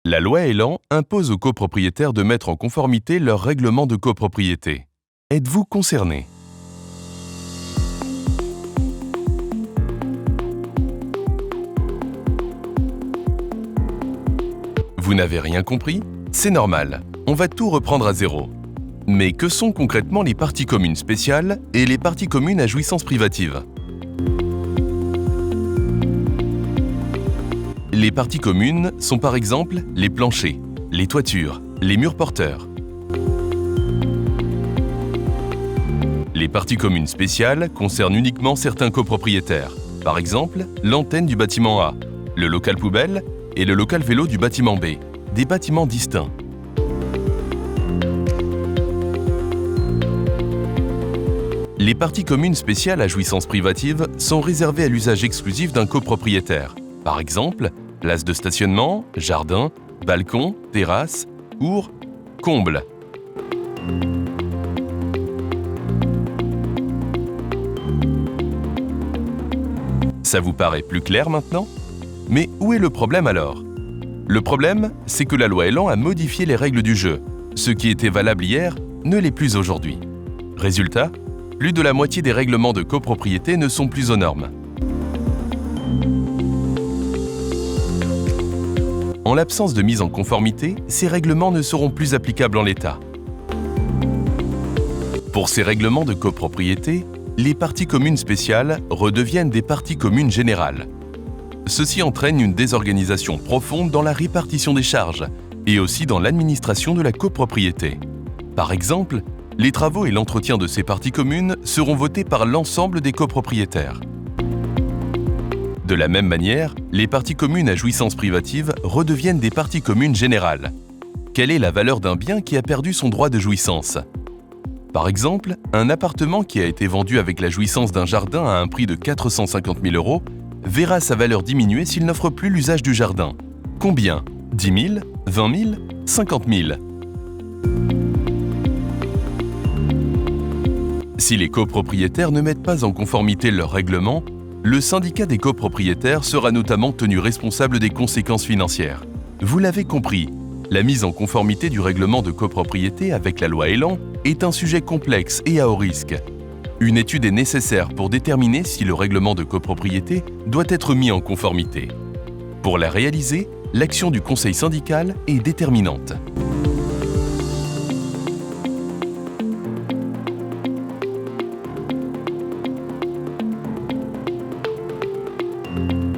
La loi Elan impose aux copropriétaires de mettre en conformité leur règlement de copropriété. Êtes-vous concerné? Vous n'avez rien compris? C'est normal, on va tout reprendre à zéro. Mais que sont concrètement les parties communes spéciales et les parties communes à jouissance privative? Les parties communes sont par exemple les planchers, les toitures, les murs porteurs. Les parties communes spéciales concernent uniquement certains copropriétaires, par exemple l'antenne du bâtiment A, le local poubelle et le local vélo du bâtiment B, des bâtiments distincts. Les parties communes spéciales à jouissance privative sont réservées à l'usage exclusif d'un copropriétaire, par exemple place de stationnement, jardin, balcon, terrasse, cour, comble. Ça vous paraît plus clair maintenant? Mais où est le problème alors? Le problème, c'est que la loi Elan a modifié les règles du jeu. Ce qui était valable hier ne l'est plus aujourd'hui. Résultat, plus de la moitié des règlements de copropriété ne sont plus aux normes. En l'absence de mise en conformité, ces règlements ne seront plus applicables en l'état. Pour ces règlements de copropriété, les parties communes spéciales redeviennent des parties communes générales. Ceci entraîne une désorganisation profonde dans la répartition des charges et aussi dans l'administration de la copropriété. Par exemple, les travaux et l'entretien de ces parties communes seront votés par l'ensemble des copropriétaires. De la même manière, les parties communes à jouissance privative redeviennent des parties communes générales. Quelle est la valeur d'un bien qui a perdu son droit de jouissance? Par exemple, un appartement qui a été vendu avec la jouissance d'un jardin à un prix de 450 000 € verra sa valeur diminuer s'il n'offre plus l'usage du jardin. Combien? 10 000, 20 000, 50 000? Si les copropriétaires ne mettent pas en conformité leur règlement, le syndicat des copropriétaires sera notamment tenu responsable des conséquences financières. Vous l'avez compris, la mise en conformité du règlement de copropriété avec la loi Elan est un sujet complexe et à haut risque. Une étude est nécessaire pour déterminer si le règlement de copropriété doit être mis en conformité. Pour la réaliser, l'action du conseil syndical est déterminante.